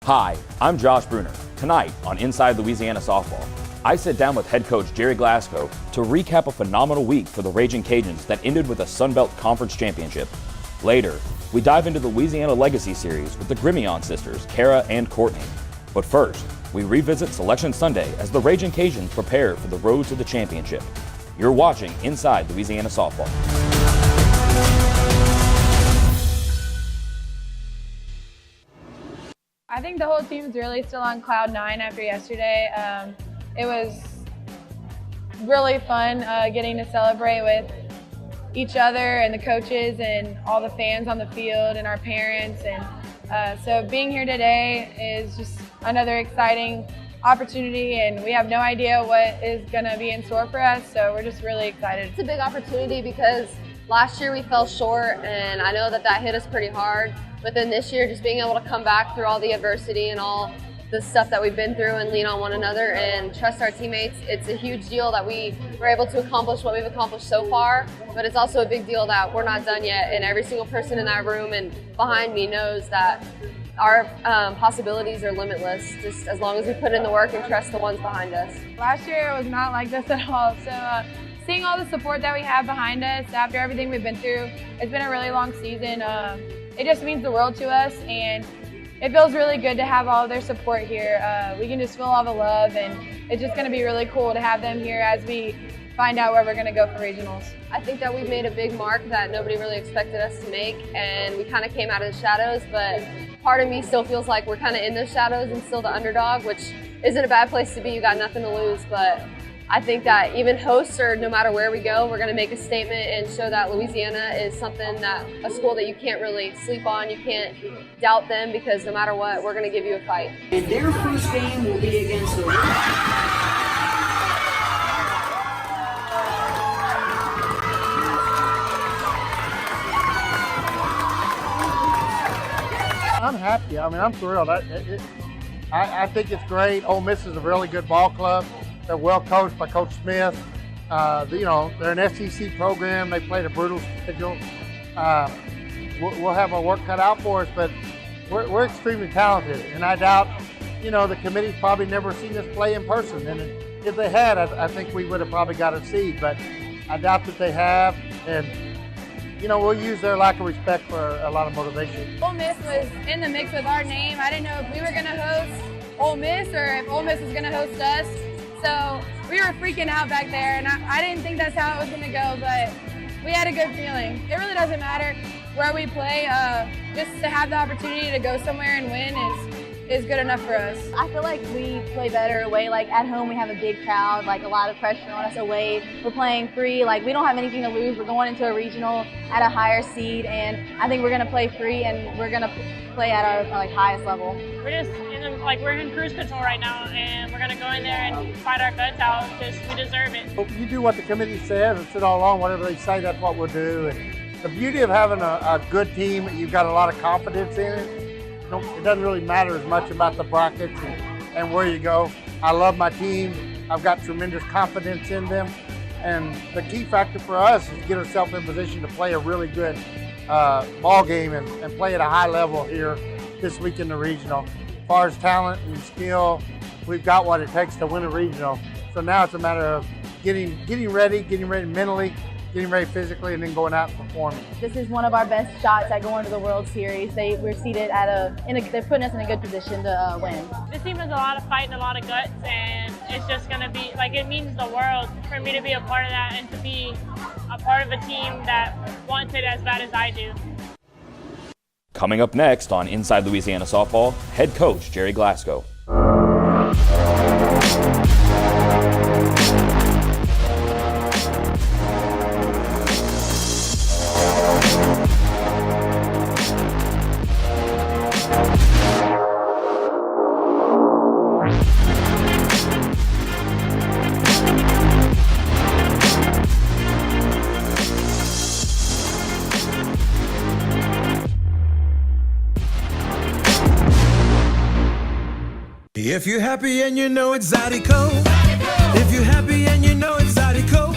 Hi, I'm Josh Bruner. Tonight on Inside Louisiana Softball, I sit down with Head Coach Gerry Glasco to recap a phenomenal week for the Ragin Cajuns that ended with a Sun Belt Conference championship. Later, we dive into the Louisiana Legacy Series with the Grimion sisters, Kara and Courtney. But first, we revisit Selection Sunday as the Ragin Cajuns prepare for the road to the championship. You're watching Inside Louisiana Softball. I think the whole team's really still on cloud nine after yesterday. It was really fun getting to celebrate with each other and the coaches and all the fans on the field and our parents. And so being here today is just another exciting opportunity, and we have no idea what is going to be in store for us, so we're just really excited. It's a big opportunity because last year we fell short, and I know that hit us pretty hard. But then this year, just being able to come back through all the adversity and all the stuff that we've been through and lean on one another and trust our teammates, it's a huge deal that we were able to accomplish what we've accomplished so far. But it's also a big deal that we're not done yet, and every single person in that room and behind me knows that our possibilities are limitless, just as long as we put in the work and trust the ones behind us. Last year it was not like this at all. So seeing all the support that we have behind us after everything we've been through, it's been a really long season. It just means the world to us, and it feels really good to have all of their support here. We can just feel all the love, and it's just going to be really cool to have them here as we find out where we're going to go for regionals. I think that we've made a big mark that nobody really expected us to make, and we kind of came out of the shadows, but part of me still feels like we're kind of in those shadows and still the underdog, which isn't a bad place to be. You got nothing to lose, but I think that even hosts, or no matter where we go, we're going to make a statement and show that Louisiana is something that a school that you can't really sleep on. You can't doubt them, because no matter what, we're going to give you a fight. And their first game will be against the I'm happy. I mean, I'm thrilled. I think it's great. Ole Miss is a really good ball club. They're well coached by Coach Smith. They're an SEC program. They played a brutal schedule. We'll have our work cut out for us, but we're extremely talented. And I doubt, the committee's probably never seen us play in person. And if they had, I think we would have probably got a seed. But I doubt that they have. And we'll use their lack of respect for a lot of motivation. Ole Miss was in the mix with our name. I didn't know if we were going to host Ole Miss or if Ole Miss was going to host us. So we were freaking out back there, and I didn't think that's how it was going to go, but we had a good feeling. It really doesn't matter where we play. Just to have the opportunity to go somewhere and win is good enough for us. I feel like we play better away. Like at home, we have a big crowd, like a lot of pressure on us away. We're playing free. Like we don't have anything to lose. We're going into a regional at a higher seed, and I think we're going to play free, and we're going to play at our highest level. We're just we're in cruise control right now, and we're going to go in there and fight our guts out because we deserve it. You do what the committee says and sit all along. Whatever they say, that's what we'll do. And the beauty of having a good team, you've got a lot of confidence in it. It doesn't really matter as much about the brackets and where you go. I love my team. I've got tremendous confidence in them. And the key factor for us is to get ourselves in position to play a really good ball game and play at a high level here this week in the regional. As far as talent and skill, we've got what it takes to win a regional. So now it's a matter of getting ready mentally, getting ready physically, and then going out and performing. This is one of our best shots at going to the World Series. We're seated they're putting us in a good position to win. This team has a lot of fight and a lot of guts, and it's just going to be, it means the world for me to be a part of that and to be a part of a team that wants it as bad as I do. Coming up next on Inside Louisiana Softball, Head Coach Gerry Glasco. If you're happy and you know it's Zydeco. If you're happy and you know it's Zydeco.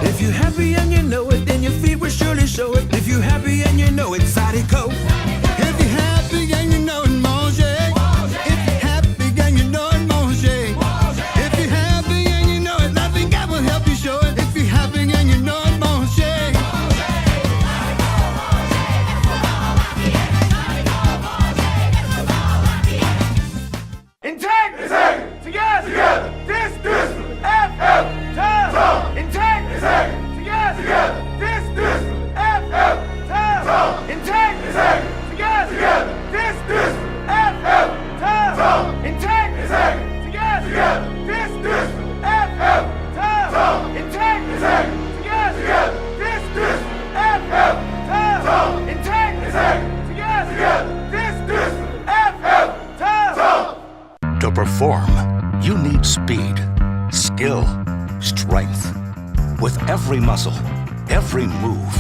If you're happy and you know it, then your feet will surely show it. If you're happy and you know it's Zydeco. If you're happy and you know it, Monge. perform, you need speed, skill, strength. With every muscle, every move,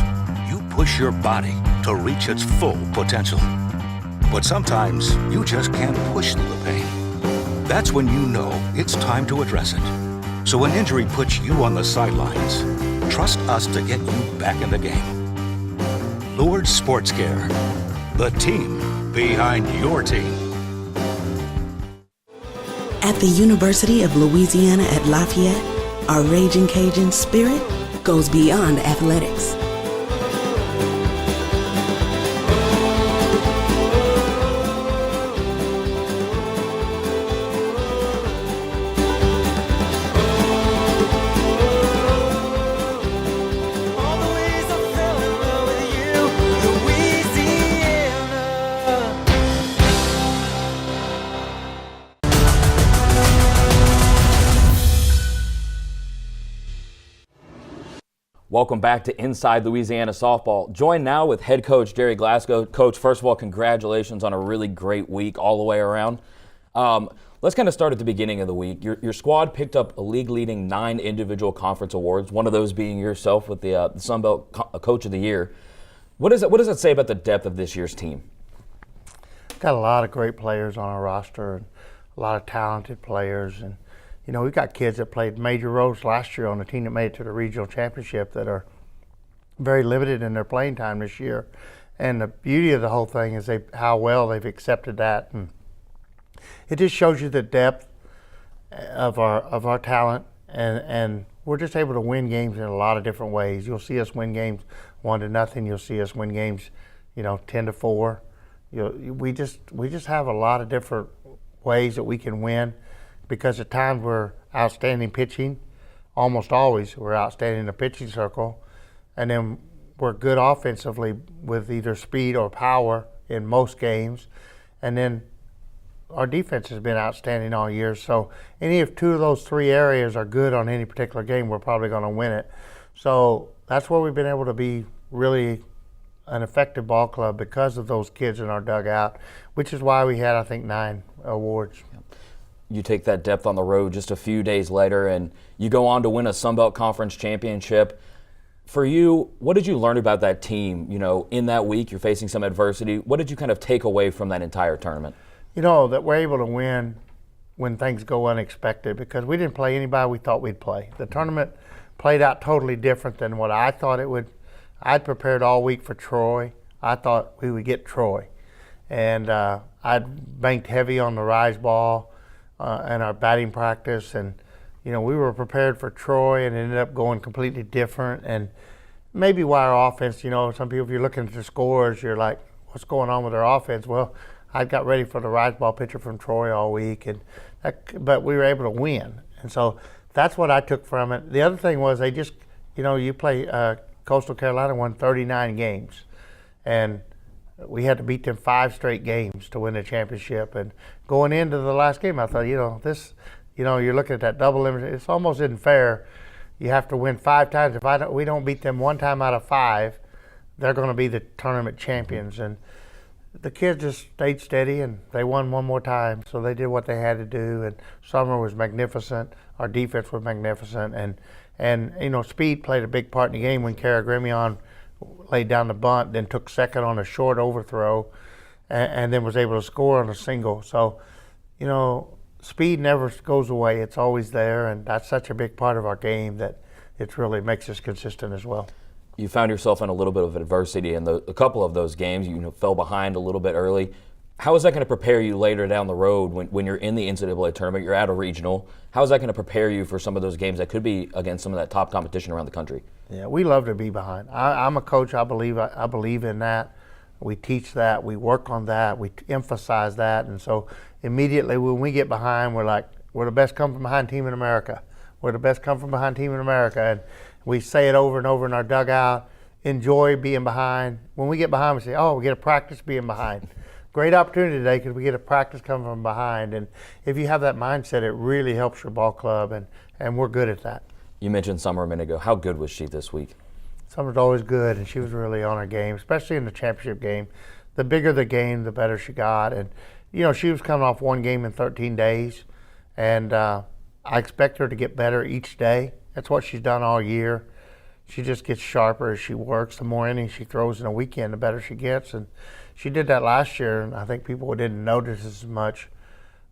you push your body to reach its full potential. But sometimes you just can't push through the pain. That's when you know it's time to address it. So when injury puts you on the sidelines, trust us to get you back in the game. Lourdes Sports Care, the team behind your team. At the University of Louisiana at Lafayette, our Ragin Cajuns spirit goes beyond athletics. Welcome back to Inside Louisiana Softball. Joined now with head coach Gerry Glasco. Coach, first of all, congratulations on a really great week all the way around. Let's kind of start at the beginning of the week. Your squad picked up a league-leading 9 individual conference awards, one of those being yourself with the Sun Belt Coach of the Year. What does that say about the depth of this year's team? Got a lot of great players on our roster, and a lot of talented players, and you know, we've got kids that played major roles last year on the team that made it to the regional championship that are very limited in their playing time this year. And the beauty of the whole thing is how well they've accepted that. And it just shows you the depth of our talent, and we're just able to win games in a lot of different ways. You'll see us win games 1-0. You'll see us win games, 10-4. We just have a lot of different ways that we can win. Because at times we're outstanding pitching, almost always we're outstanding in the pitching circle, and then we're good offensively with either speed or power in most games, and then our defense has been outstanding all year. So any of 2 of those 3 areas are good on any particular game, we're probably going to win it. So that's where we've been able to be really an effective ball club because of those kids in our dugout, which is why we had, I think, 9 awards. You take that depth on the road just a few days later, and you go on to win a Sun Belt Conference championship. For you, what did you learn about that team? In that week, you're facing some adversity. What did you kind of take away from that entire tournament? That we're able to win when things go unexpected, because we didn't play anybody we thought we'd play. The tournament played out totally different than what I thought it would. I'd prepared all week for Troy. I thought we would get Troy. And I'd banked heavy on the rise ball and our batting practice, and we were prepared for Troy, and it ended up going completely different. And maybe why our offense, some people, if you're looking at the scores, you're like, what's going on with our offense? Well, I got ready for the rise ball pitcher from Troy all week, but we were able to win. And so that's what I took from it. The other thing was they just, you play Coastal Carolina won 39 games, and we had to beat them 5 straight games to win the championship. And going into the last game, I thought, this, you're looking at that double limit. It's almost isn't fair. You have to win 5 times. If we don't beat them 1 time out of 5, they're going to be the tournament champions. And the kids just stayed steady, and they won 1 more time. So they did what they had to do. And Summer was magnificent. Our defense was magnificent. And speed played a big part in the game when Kara Grimion laid down the bunt, then took second on a short overthrow, and then was able to score on a single. So, speed never goes away. It's always there, and that's such a big part of our game that it really makes us consistent as well. You found yourself in a little bit of adversity in a couple of those games. You fell behind a little bit early. How is that going to prepare you later down the road when you're in the NCAA tournament, you're at a regional? How is that going to prepare you for some of those games that could be against some of that top competition around the country? Yeah, we love to be behind. I'm a coach. I believe in that. We teach that. We work on that. We emphasize that. And so immediately when we get behind, we're like, we're the best come from behind team in America. We're the best come from behind team in America. And we say it over and over in our dugout. Enjoy being behind. When we get behind, we say, we get to practice being behind. Great opportunity today because we get to practice coming from behind. And if you have that mindset, it really helps your ball club, and we're good at that. You mentioned Summer a minute ago. How good was she this week? Summer's always good, and she was really on her game, especially in the championship game. The bigger the game, the better she got. And you know, she was coming off one game in 13 days, and I expect her to get better each day. That's what she's done all year. She just gets sharper as she works. The more innings she throws in a weekend, the better she gets. And she did that last year, and I think people didn't notice as much.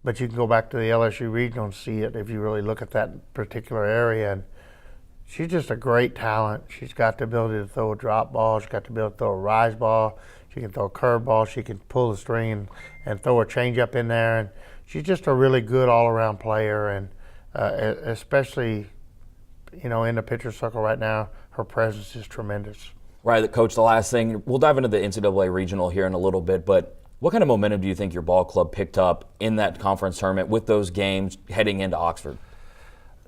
But you can go back to the LSU Regional and see it if you really look at that particular area. And she's just a great talent. She's got the ability to throw a drop ball. She's got the ability to throw a rise ball. She can throw a curve ball. She can pull the string and throw a changeup in there. And she's just a really good all-around player. And especially, you know, in the pitcher circle right now, her presence is tremendous. Right, Coach, the last thing, we'll dive into the NCAA Regional here in a little bit, but what kind of momentum do you think your ball club picked up in that conference tournament with those games heading into Oxford?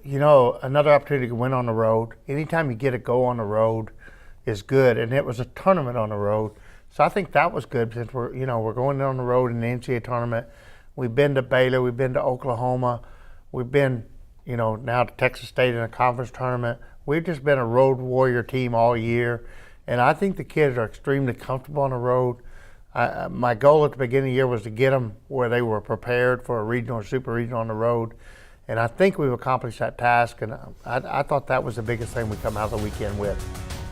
You know, another opportunity to win on the road. Anytime you get a go on the road is good, and it was a tournament on the road. So I think that was good since we're going on the road in the NCAA tournament. We've been to Baylor, we've been to Oklahoma, we've been, you know, now to Texas State in a conference tournament. We've just been a road warrior team all year, and I think the kids are extremely comfortable on the road. My goal at the beginning of the year was to get them where they were prepared for a regional or super regional on the road, and I think we've accomplished that task, and I thought that was the biggest thing we come out of the weekend with.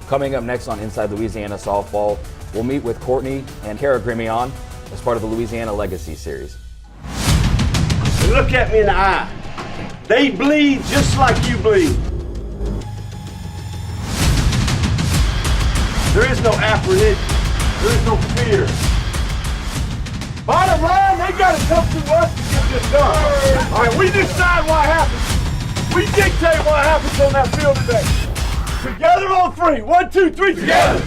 Coming up next on Inside Louisiana Softball, we'll meet with Courtney and Kara Grimion as part of the Louisiana Legacy Series. Look at me in the eye. They bleed just like you bleed. There is no apprehension. There is no fear. Bottom line, they got to come to us to get this done. All right, we decide what happens. We dictate what happens on that field today. Together on three. 1, 2, 3, together.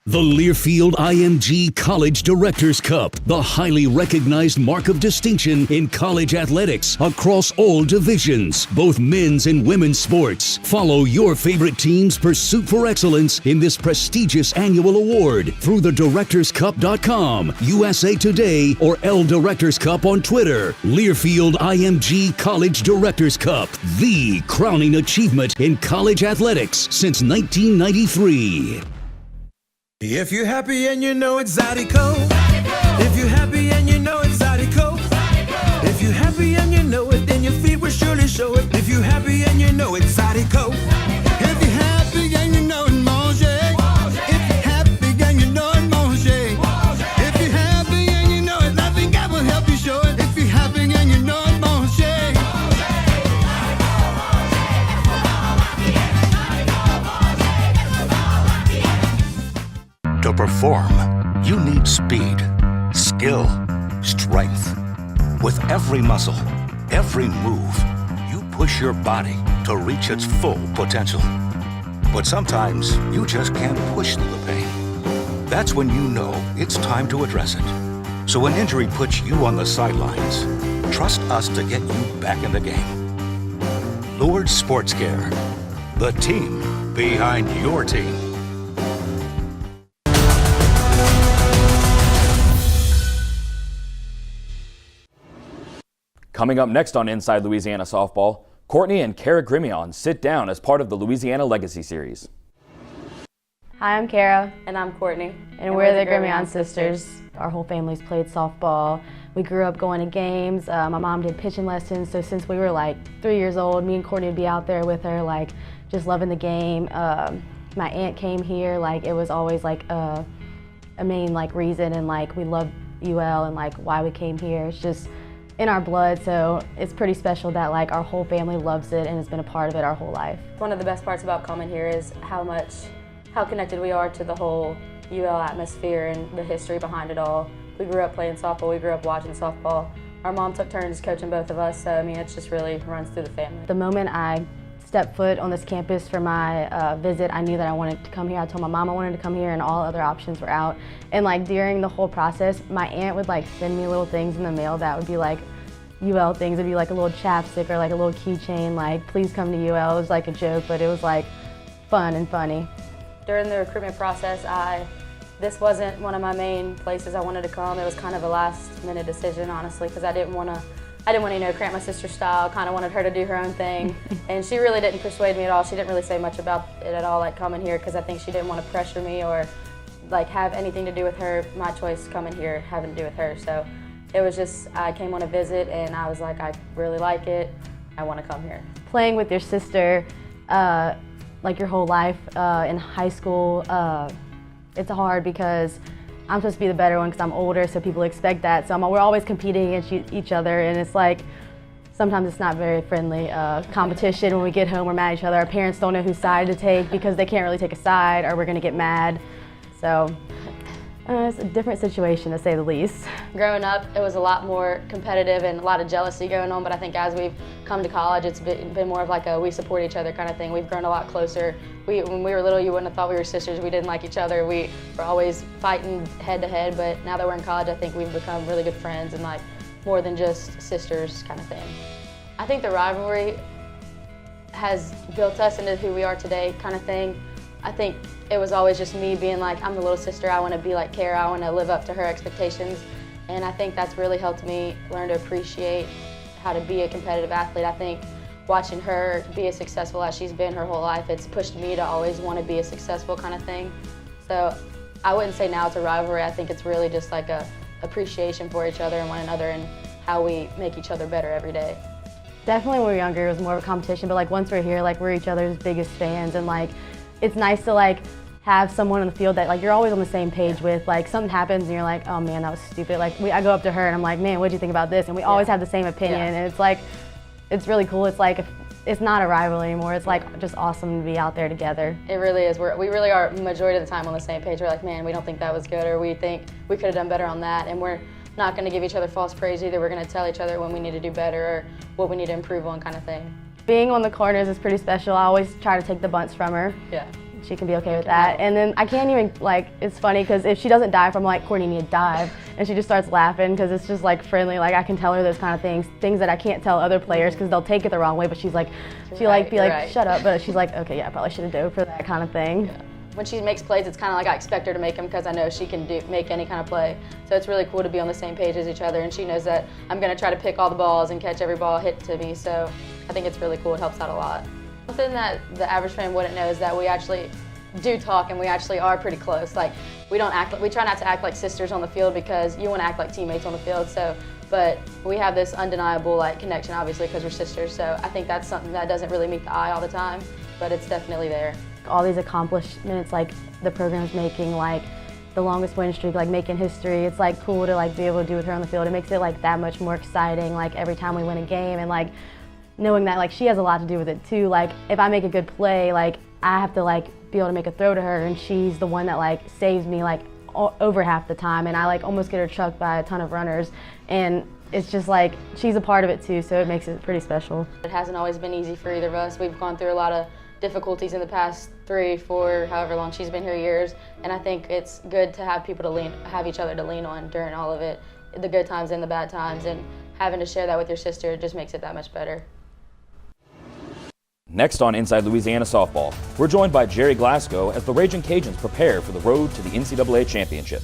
The Learfield IMG College Directors Cup, the highly recognized mark of distinction in college athletics across all divisions, both men's and women's sports. Follow your favorite team's pursuit for excellence in this prestigious annual award through thedirectorscup.com, USA Today, or L Directors Cup on Twitter. Learfield IMG College Directors Cup, the crowning achievement in college athletics since 1993. If you're happy and you know it's Zydeco. If you're happy and you know it's Zydeco. If you're happy and you know it, then your feet will surely show it. If you're happy and you know it's Zydeco. If you're happy and you know it, Manger. If you're happy and you know it, Manger. If you're happy and you know it, I think God will help you show it. If you're happy and you know it, Manger. To perform, you need speed, skill, strength. With every muscle, every move, you push your body to reach its full potential. But sometimes you just can't push through the pain. That's when you know it's time to address it. So when injury puts you on the sidelines, trust us to get you back in the game. Lourdes Sports Care, the team behind your team. Coming up next on Inside Louisiana Softball, Courtney and Kara Grimion sit down as part of the Louisiana Legacy Series. Hi, I'm Kara. And I'm Courtney. And we're the Grimion sisters. Our whole family's played softball. We grew up going to games. My mom did pitching lessons, so since we were like 3 years old, me and Courtney would be out there with her, like just loving the game. My aunt came here, like it was always like a main like reason, and like we loved UL and like why we came here. It's just in our blood, so it's pretty special that like our whole family loves it and has been a part of it our whole life. One of the best parts about coming here is how connected we are to the whole UL atmosphere and the history behind it all. We grew up playing softball, we grew up watching softball. Our mom took turns coaching both of us, so I mean it just really runs through the family. The moment I stepped foot on this campus for my visit, I knew that I wanted to come here. I told my mom I wanted to come here, and all other options were out. And like during the whole process, my aunt would like send me little things in the mail that would be like UL things. It'd be like a little chapstick or like a little keychain, like please come to UL. It was like a joke, but it was like fun and funny. During the recruitment process, this wasn't one of my main places I wanted to come. It was kind of a last-minute decision, honestly, because I didn't want to, cramp my sister's style. Kind of wanted her to do her own thing, and she really didn't persuade me at all. She didn't really say much about it at all, like coming here, because I think she didn't want to pressure me or like have anything to do with her. My choice coming here having to do with her. So it was just I came on a visit, and I was like, I really like it. I want to come here. Playing with your sister, like your whole life in high school. It's hard because I'm supposed to be the better one because I'm older, so people expect that. So we're always competing against each other, and it's like sometimes it's not very friendly competition. When we get home, we're mad at each other. Our parents don't know whose side to take because they can't really take a side, or we're going to get mad. So it's a different situation, to say the least. Growing up, it was a lot more competitive and a lot of jealousy going on, but I think as we've come to college, it's been more of like a we support each other kind of thing. We've grown a lot closer. When we were little, you wouldn't have thought we were sisters. We didn't like each other. We were always fighting head to head, but now that we're in college, I think we've become really good friends and like more than just sisters kind of thing. I think the rivalry has built us into who we are today kind of thing. I think it was always just me being like, I'm the little sister, I want to be like Kara, I want to live up to her expectations. And I think that's really helped me learn to appreciate how to be a competitive athlete. I think watching her be as successful as she's been her whole life, it's pushed me to always want to be a successful kind of thing. So I wouldn't say now it's a rivalry. I think it's really just like a appreciation for each other and one another and how we make each other better every day. Definitely when we were younger, it was more of a competition, but like once we're here, like we're each other's biggest fans, and like it's nice to like have someone on the field that like you're always on the same page with. Like something happens and you're like, oh man, that was stupid. Like I go up to her and I'm like, man, what do you think about this? And we always have the same opinion, and it's like, it's really cool. It's like, it's not a rivalry anymore. It's like just awesome to be out there together. It really is. We really are majority of the time on the same page. We're like, man, we don't think that was good, or we think we could have done better on that, and we're not going to give each other false praise either. We're going to tell each other when we need to do better or what we need to improve on kind of thing. Being on the corners is pretty special. I always try to take the bunts from her. Yeah. She can be okay with that. And then I can't even, like, it's funny because if she doesn't dive, I'm like, Courtney, you need to dive. And she just starts laughing because it's just like friendly. Like I can tell her those kind of things that I can't tell other players because they'll take it the wrong way. But she's like, shut up. But she's like, okay, yeah, I probably should have dove for that kind of thing. Yeah. When she makes plays, it's kind of like I expect her to make them because I know she can make any kind of play. So it's really cool to be on the same page as each other, and she knows that I'm going to try to pick all the balls and catch every ball hit to me. So I think it's really cool. It helps out a lot. Something that the average fan wouldn't know is that we actually do talk, and we actually are pretty close. Like we try not to act like sisters on the field because you want to act like teammates on the field. So, but we have this undeniable like connection, obviously, because we're sisters. So I think that's something that doesn't really meet the eye all the time, but it's definitely there. All these accomplishments like the program's making, like the longest win streak, like making history, it's like cool to like be able to do with her on the field. It makes it like that much more exciting, like every time we win a game, and like knowing that like she has a lot to do with it too. Like if I make a good play, like I have to like be able to make a throw to her, and she's the one that like saves me like over half the time, and I like almost get her chucked by a ton of runners, and it's just like she's a part of it too, so it makes it pretty special. It hasn't always been easy for either of us. We've gone through a lot of difficulties in the past 3, 4, however long she's been here, years, and I think it's good to have people to have each other to lean on during all of it, the good times and the bad times, and having to share that with your sister just makes it that much better. Next on Inside Louisiana Softball, we're joined by Gerry Glasco as the Ragin Cajuns prepare for the road to the NCAA Championship.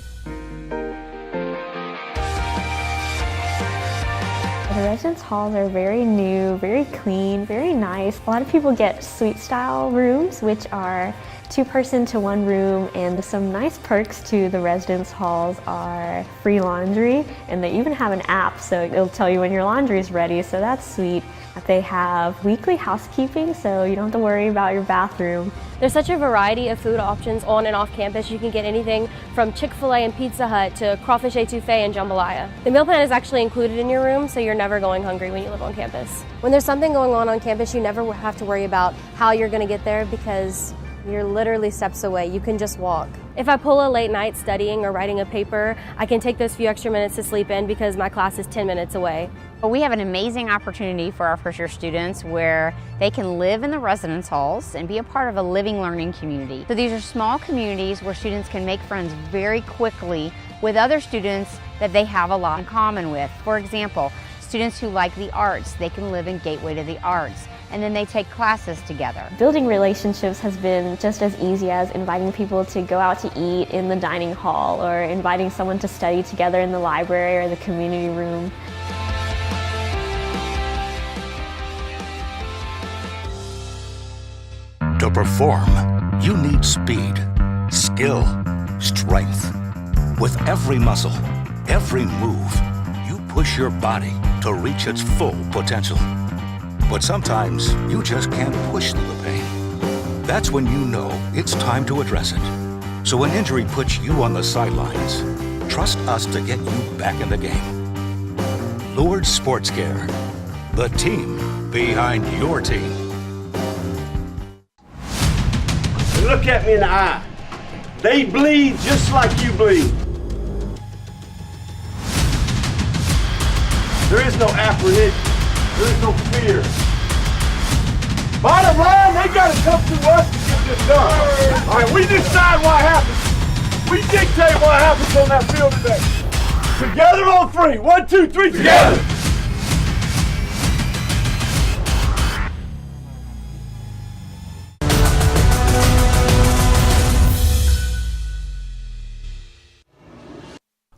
The residence halls are very new, very clean, very nice. A lot of people get suite style rooms, which are 2-person to 1 room, and some nice perks to the residence halls are free laundry, and they even have an app, so it'll tell you when your laundry is ready, so that's sweet. They have weekly housekeeping, so you don't have to worry about your bathroom. There's such a variety of food options on and off campus. You can get anything from Chick-fil-A and Pizza Hut to crawfish etouffee and jambalaya. The meal plan is actually included in your room, so you're never going hungry when you live on campus. When there's something going on campus, you never have to worry about how you're going to get there because You're literally steps away. You can just walk. If I pull a late night studying or writing a paper, I can take those few extra minutes to sleep in because my class is 10 minutes away. We have an amazing opportunity for our first-year students where they can live in the residence halls and be a part of a living learning community. So these are small communities where students can make friends very quickly with other students that they have a lot in common with. For example, students who like the arts, they can live in Gateway to the Arts, and then they take classes together. Building relationships has been just as easy as inviting people to go out to eat in the dining hall or inviting someone to study together in the library or the community room. To perform, you need speed, skill, strength. With every muscle, every move, you push your body to reach its full potential. But sometimes you just can't push through the pain. That's when you know it's time to address it. So when injury puts you on the sidelines, trust us to get you back in the game. Lourdes Sports Care, the team behind your team. Look at me in the eye. They bleed just like you bleed. There is no apprehension. There is no fear. Bottom line, they got to come to us to get this done. All right, we decide what happens. We dictate what happens on that field today. Together on three. 1, 2, 3, together.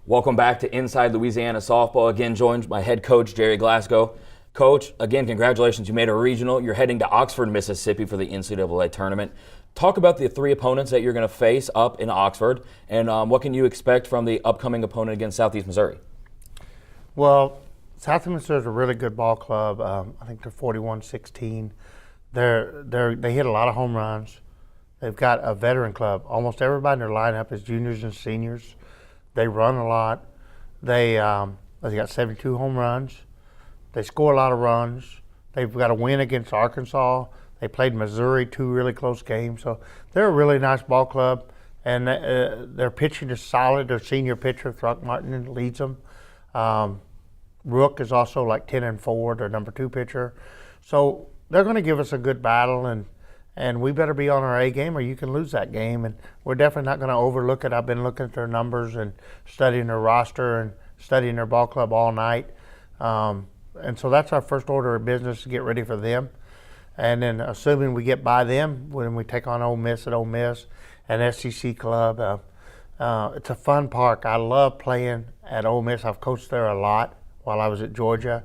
Welcome back to Inside Louisiana Softball. Again, joined by head coach Gerry Glasco. Coach, again, congratulations. You made a regional. You're heading to Oxford, Mississippi for the NCAA tournament. Talk about the 3 opponents that you're going to face up in Oxford, and what can you expect from the upcoming opponent against Southeast Missouri? Well, Southeast Missouri is a really good ball club. I think they're 41-16. They hit a lot of home runs. They've got a veteran club. Almost everybody in their lineup is juniors and seniors. They run a lot. They got 72 home runs. They score a lot of runs. They've got a win against Arkansas. They played Missouri 2 really close games. So they're a really nice ball club, and their pitching is solid. Their senior pitcher, Throckmorton, leads them. Rook is also like 10-4, their number 2 pitcher. So they're going to give us a good battle, and we better be on our A game or you can lose that game. And we're definitely not going to overlook it. I've been looking at their numbers and studying their roster and studying their ball club all night. And so that's our first order of business, to get ready for them. And then assuming we get by them, when we take on Ole Miss at Ole Miss, an SEC club, it's a fun park. I love playing at Ole Miss. I've coached there a lot while I was at Georgia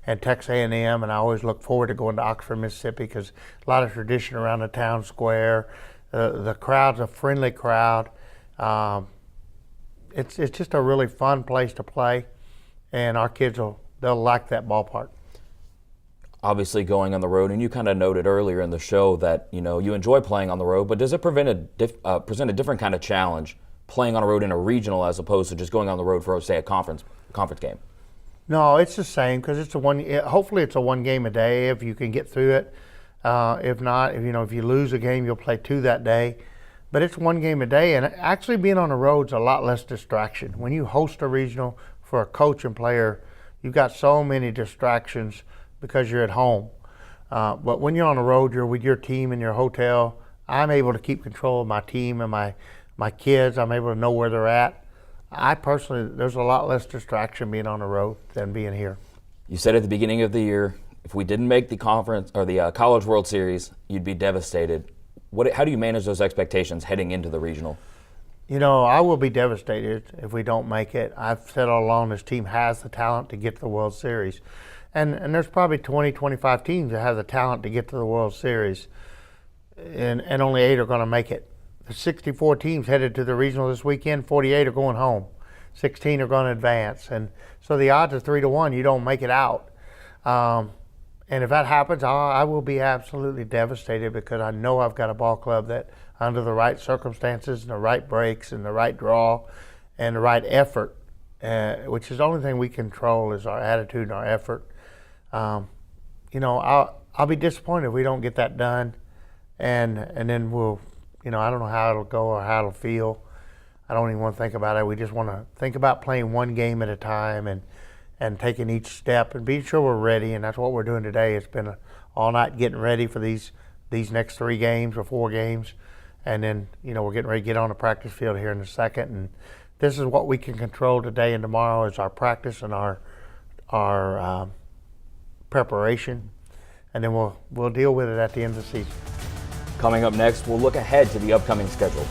and Texas A&M, and I always look forward to going to Oxford, Mississippi, because a lot of tradition around the town square. The crowd's a friendly crowd. It's just a really fun place to play, and our kids they'll like that ballpark. Obviously going on the road, and you kind of noted earlier in the show that you enjoy playing on the road, but does it present a different kind of challenge playing on the road in a regional as opposed to just going on the road for, say, a conference game? No, it's the same, because hopefully it's a 1 game a day if you can get through it. If not, if you lose a game, you'll play 2 that day. But it's 1 game a day, and actually being on the road's a lot less distraction. When you host a regional for a coach and player, you've got so many distractions because you're at home. But when you're on the road, you're with your team in your hotel. I'm able to keep control of my team and my kids. I'm able to know where they're at. I personally, there's a lot less distraction being on the road than being here. You said at the beginning of the year, if we didn't make the conference or the College World Series, you'd be devastated. How do you manage those expectations heading into the regional? I will be devastated if we don't make it. I've said all along this team has the talent to get to the World Series. And there's probably 20, 25 teams that have the talent to get to the World Series. And only 8 are going to make it. The 64 teams headed to the regional this weekend, 48 are going home. 16 are going to advance. And so the odds are 3-1, you don't make it out. And if that happens, I will be absolutely devastated, because I know I've got a ball club that, under the right circumstances and the right breaks and the right draw and the right effort, which is the only thing we control is our attitude and our effort. I'll be disappointed if we don't get that done, and then we'll You know, I don't know how it'll go or how it'll feel. I don't even want to think about it. We just want to think about playing one game at a time and taking each step and being sure we're ready, and that's what we're doing today. It's been all night getting ready for these next 3 games or 4 games, and then, you know, we're getting ready to get on the practice field here in a second, and this is what we can control today and tomorrow is our practice and our preparation, and then we'll deal with it at the end of the season. Coming up next, we'll look ahead to the upcoming schedule.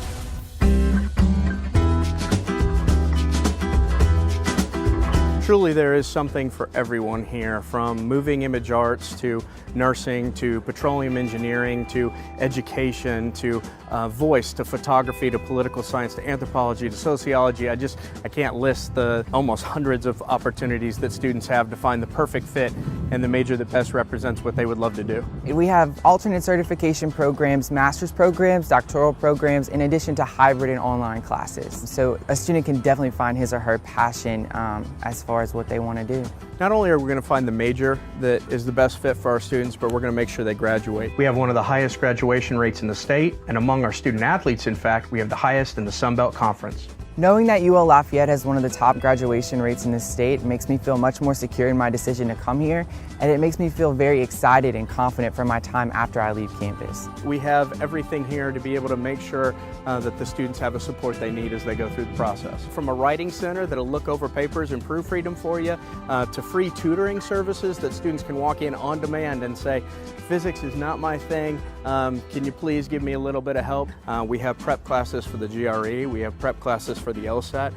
Truly, there is something for everyone here, from moving image arts to nursing to petroleum engineering to education to voice to photography to political science to anthropology to sociology. I can't list the almost hundreds of opportunities that students have to find the perfect fit and the major that best represents what they would love to do. We have alternate certification programs, master's programs, doctoral programs, in addition to hybrid and online classes. So a student can definitely find his or her passion as far as what they want to do. Not only are we going to find the major that is the best fit for our students, but we're going to make sure they graduate. We have one of the highest graduation rates in the state, and among our student athletes, in fact, we have the highest in the Sun Belt Conference. Knowing that UL Lafayette has one of the top graduation rates in the state makes me feel much more secure in my decision to come here, and it makes me feel very excited and confident for my time after I leave campus. We have everything here to be able to make sure that the students have the support they need as they go through the process. From a writing center that'll look over papers and proofread them for you, to free tutoring services that students can walk in on demand and say, physics is not my thing, can you please give me a little bit of help? We have prep classes for the GRE, we have prep classes for the LSAT.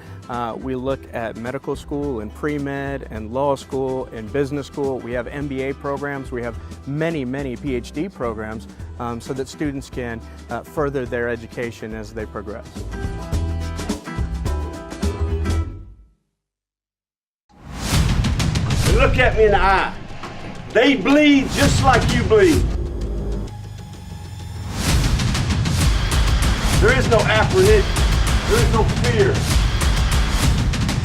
We look at medical school and pre-med and law school and business school. We have MBA programs. We have many, many PhD programs so that students can further their education as they progress. Look at me in the eye. They bleed just like you bleed. There is no apprehension. There is no fear.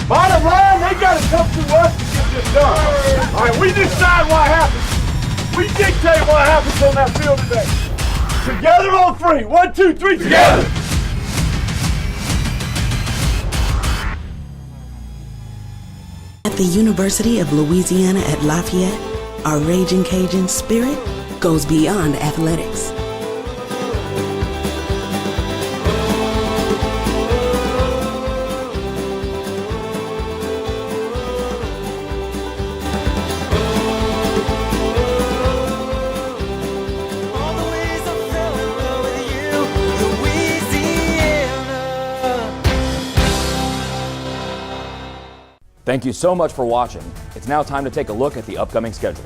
Bottom line, they got to come to us to get this done. All right, we decide what happens. We dictate what happens on that field today. Together on 3. 1, 2, 3, together. At the University of Louisiana at Lafayette, our Ragin Cajuns spirit goes beyond athletics. Thank you so much for watching. It's now time to take a look at the upcoming schedule.